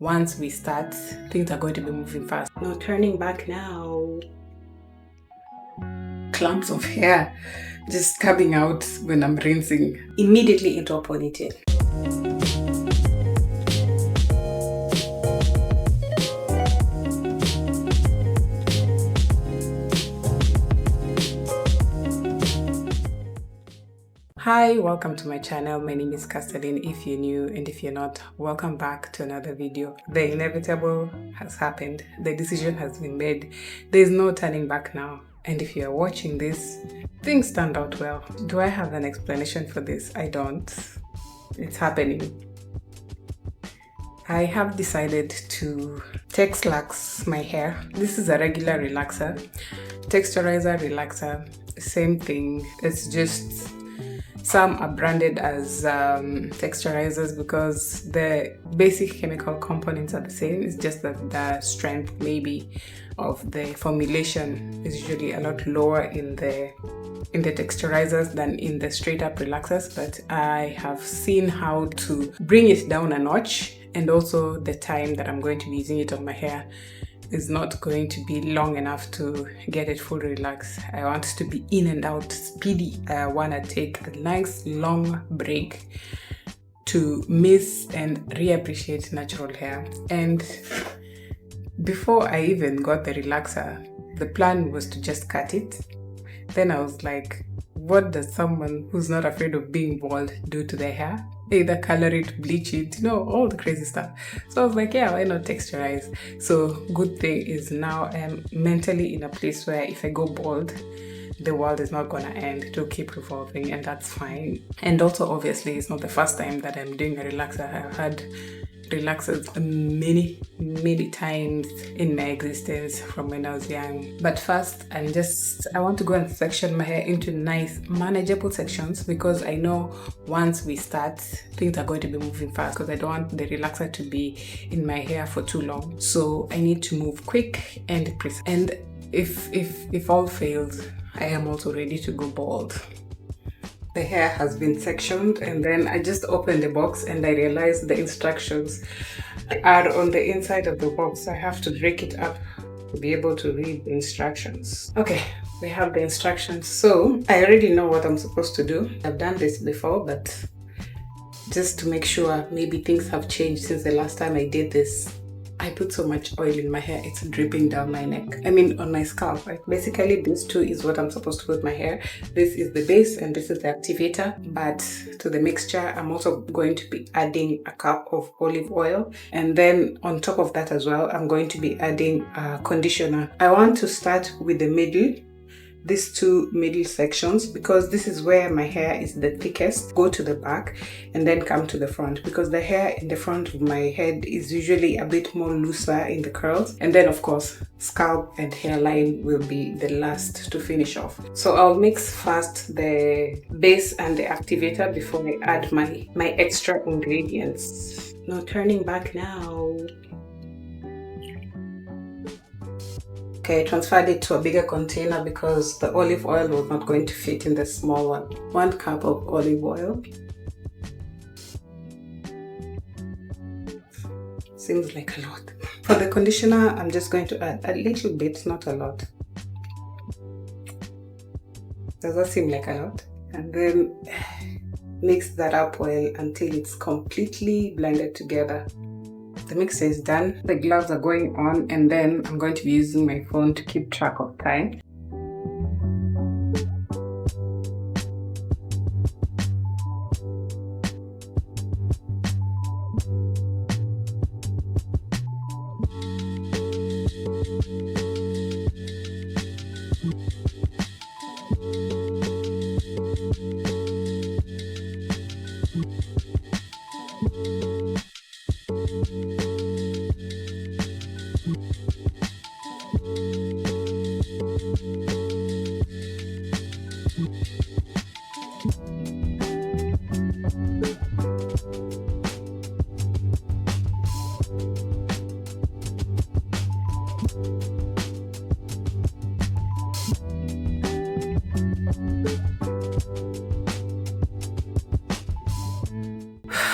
once we start, things are going to be moving fast. No turning back now. Clumps of hair just coming out when I'm rinsing. Immediately into a ponytail. Hi, welcome to my channel. My name is Castelline if you're new, and if you're not, welcome back to another video. The inevitable has happened. The decision has been made. There's no turning back now. And if you're watching this, things turned out well. Do I have an explanation for this? I don't. It's happening. I have decided to Tex-lax my hair. This is a regular relaxer. Texturizer relaxer, same thing. It's just some are branded as texturizers because the basic chemical components are the same. It's just that the strength maybe of the formulation is usually a lot lower in the texturizers than in the straight up relaxers, but I have seen how to bring it down a notch, and also the time that I'm going to be using it on my hair is not going to be long enough to get it fully relaxed. I want to be in and out speedy. I want to take a nice long break to miss and reappreciate natural hair. And before I even got the relaxer, the plan was to just cut it. Then I was like, what does someone who's not afraid of being bald do to their hair? Either color it, bleach it, all the crazy stuff. So I was like, yeah, why not texturize? So good thing is now I'm mentally in a place where if I go bald, the world is not gonna end. It will keep revolving, and that's fine. And also, obviously, it's not the first time that I'm doing a relaxer. I've had relaxers many times in my existence from when I was young. But first, I want to go and section my hair into nice manageable sections, because I know once we start, things are going to be moving fast, because I don't want the relaxer to be in my hair for too long. So I need to move quick and precise. And if all fails, I am also ready to go bald. The hair has been sectioned, and then I just opened the box and I realized the instructions are on the inside of the box. I have to break it up to be able to read the instructions. Okay, we have the instructions. So I already know what I'm supposed to do. I've done this before, but just to make sure, maybe things have changed since the last time I did this. I put so much oil in my hair, it's dripping down my neck. On my scalp, right? Basically, this too is what I'm supposed to put in my hair. This is the base and this is the activator. But to the mixture, I'm also going to be adding a cup of olive oil. And then on top of that as well, I'm going to be adding a conditioner. I want to start with the middle. These two middle sections, because this is where my hair is the thickest. Go to the back and then come to the front, because the hair in the front of my head is usually a bit more looser in the curls. And then of course, scalp and hairline will be the last to finish off. So I'll mix first the base and the activator before I add my extra ingredients. No turning back now. Okay, I transferred it to a bigger container because the olive oil was not going to fit in the small one. 1 cup of olive oil. Seems like a lot. For the conditioner, I'm just going to add a little bit, not a lot. Does that seem like a lot? And then mix that up well until it's completely blended together. The mixer is done, the gloves are going on, and then I'm going to be using my phone to keep track of time.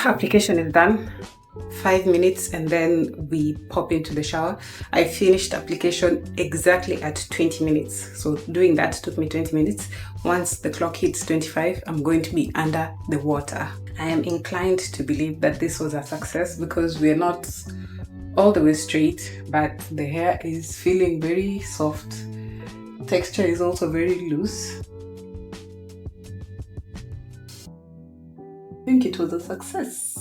Application is done. 5 minutes and then we pop into the shower. I finished application exactly at 20 minutes. So doing that took me 20 minutes. Once the clock hits 25, I'm going to be under the water. I am inclined to believe that this was a success because we're not all the way straight, but the hair is feeling very soft. Texture is also very loose. I think it was a success.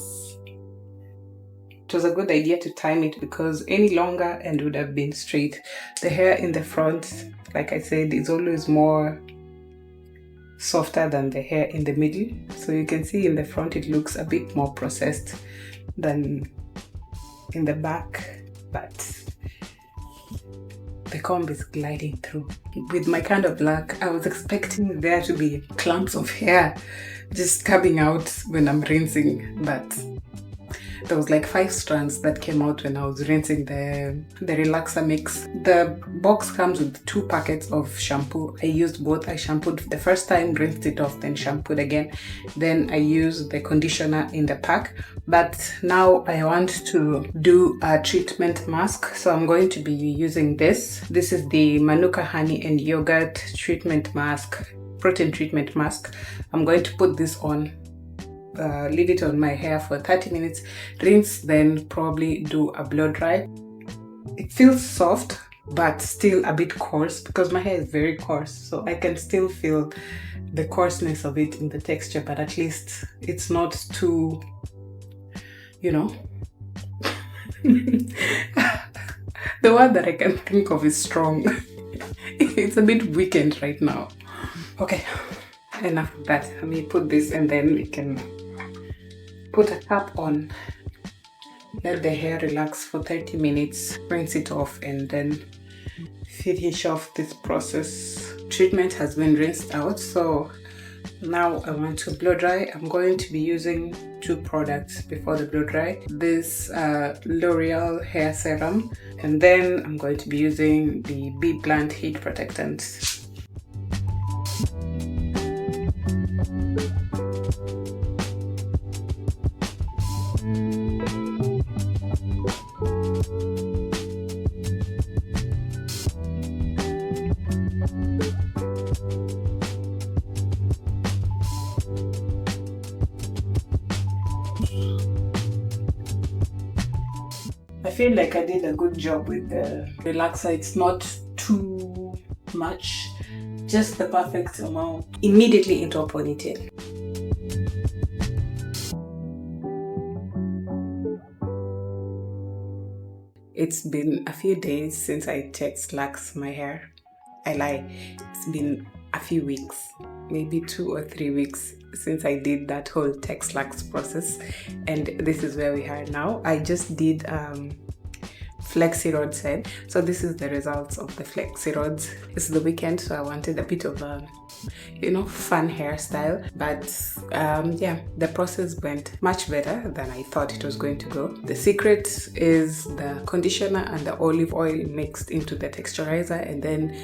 It was a good idea to time it because any longer and would have been straight. The hair in the front, like I said, is always more softer than the hair in the middle. So you can see in the front it looks a bit more processed than in the back, but the comb is gliding through. With my kind of luck, I was expecting there to be clumps of hair just coming out when I'm rinsing, but there was like 5 strands that came out when I was rinsing the relaxer mix. The box comes with 2 packets of shampoo. I used both. I shampooed the first time, rinsed it off, then shampooed again. Then I used the conditioner in the pack. But now I want to do a treatment mask. So I'm going to be using this. This is the Manuka Honey and Yogurt Treatment Mask, Protein Treatment Mask. I'm going to put this on. Leave it on my hair for 30 minutes, rinse, then probably do a blow dry. It feels soft but still a bit coarse because my hair is very coarse, so I can still feel the coarseness of it in the texture, but at least it's not too, you know. The word that I can think of is strong. It's a bit weakened right now. Okay, enough of that. Let me put this and then we can put a cap on, let the hair relax for 30 minutes, rinse it off, and then finish off this process. Treatment has been rinsed out, so now I want to blow dry. I'm going to be using 2 products before the blow dry. This L'Oreal hair serum, and then I'm going to be using the Be Blunt heat protectant. I feel like I did a good job with the relaxer. It's not too much, just the perfect amount. Immediately into a ponytail. It's been a few days since I Tex-lax my hair. I lie, it's been a few weeks, maybe 2 or 3 weeks since I did that whole Tex-lax process, and this is where we are now. I just did flexi rod set, so this is the results of the flexi rods. It's the weekend, so I wanted a bit of a fun hairstyle, but yeah, the process went much better than I thought it was going to go. The secret is the conditioner and the olive oil mixed into the texturizer, and then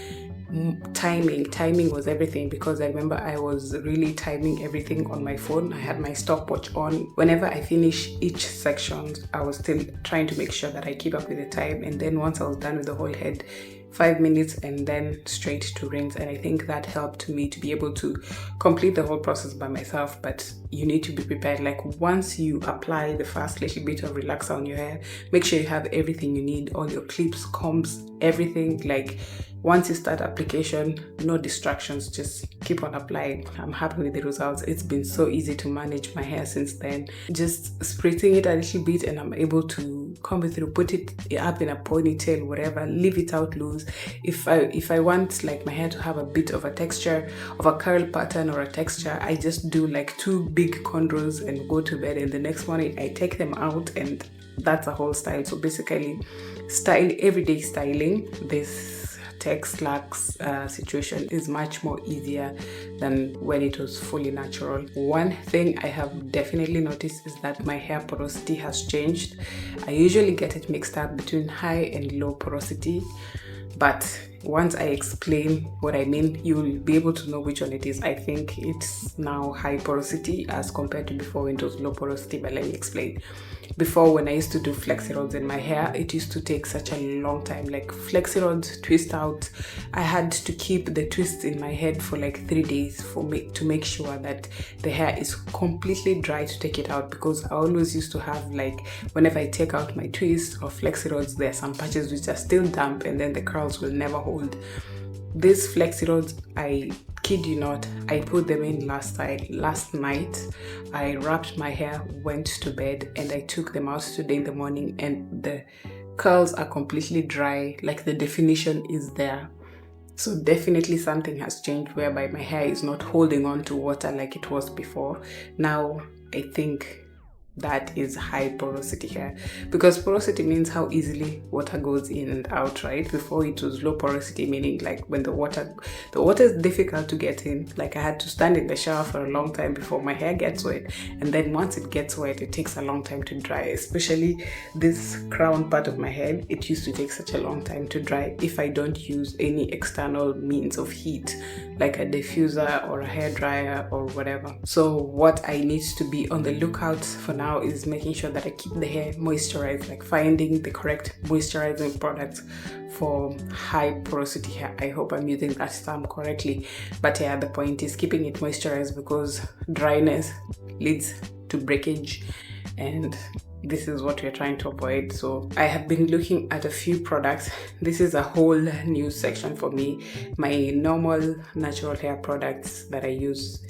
timing was everything, because I remember I was really timing everything on my phone. I had my stopwatch on. Whenever I finish each section, I was still trying to make sure that I keep up with the time, and then once I was done with the whole head, 5 minutes and then straight to rinse. And I think that helped me to be able to complete the whole process by myself. But you need to be prepared. Like, once you apply the first little bit of relaxer on your hair, make sure you have everything you need, all your clips, combs, everything. Like, once you start application, no distractions, just keep on applying. I'm happy with the results. It's been so easy to manage my hair since then. Just spritzing it a little bit and I'm able to comb it through, put it up in a ponytail, whatever, leave it out loose. If I want like my hair to have a bit of a texture, of a curl pattern or a texture, I just do like 2 big cornrows and go to bed, and the next morning I take them out, and that's a whole style. So basically, everyday styling, this Tex-lax situation is much more easier than when it was fully natural. One thing I have definitely noticed is that my hair porosity has changed. I usually get it mixed up between high and low porosity, but once I explain what I mean, you'll be able to know which one it is. I think it's now high porosity as compared to before when it was low porosity, but let me explain. Before, when I used to do flexi rods in my hair, it used to take such a long time. Like flexi rods twist out, I had to keep the twists in my head for like 3 days for me to make sure that the hair is completely dry to take it out, because I always used to have, like, whenever I take out my twist or flexi rods, there are some patches which are still damp and then the curls will never hold. These flexi rods, I kid you not, I put them in last night. I wrapped my hair, went to bed, and I took them out today in the morning, and the curls are completely dry. Like, the definition is there. So definitely something has changed, whereby my hair is not holding on to water like it was before. Now I think that is high porosity hair, because porosity means how easily water goes in and out, right? Before it was low porosity, meaning like when the water is difficult to get in. Like, I had to stand in the shower for a long time before my hair gets wet, and then once it gets wet, it takes a long time to dry. Especially this crown part of my head, it used to take such a long time to dry if I don't use any external means of heat, like a diffuser or a hair dryer or whatever. So what I need to be on the lookout for now is making sure that I keep the hair moisturized, like finding the correct moisturizing product for high porosity hair. I hope I'm using that term correctly, but yeah, the point is keeping it moisturized, because dryness leads to breakage, and this is what we're trying to avoid. So I have been looking at a few products. This is a whole new section for me. My normal natural hair products that I use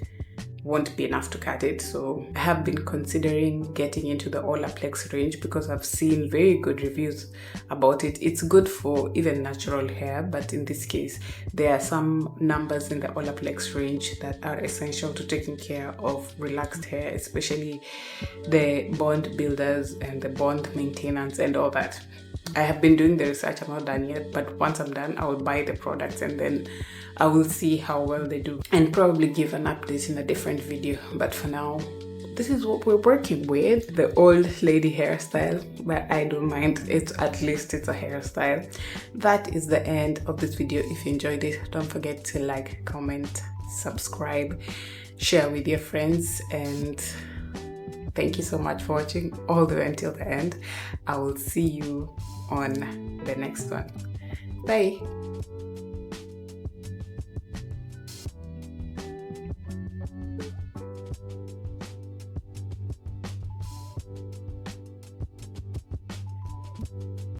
won't be enough to cut it, so I have been considering getting into the Olaplex range, because I've seen very good reviews about it. It's good for even natural hair, but in this case there are some numbers in the Olaplex range that are essential to taking care of relaxed hair, especially the bond builders and the bond maintenance and all that. I have been doing the research, I'm not done yet, but once I'm done, I will buy the products and then I will see how well they do and probably give an update in a different video. But for now, this is what we're working with, the old lady hairstyle, but I don't mind. At least it's a hairstyle. That is the end of this video. If you enjoyed it, don't forget to like, comment, subscribe, share with your friends, and thank you so much for watching all the way until the end. I will see you on the next one. Bye.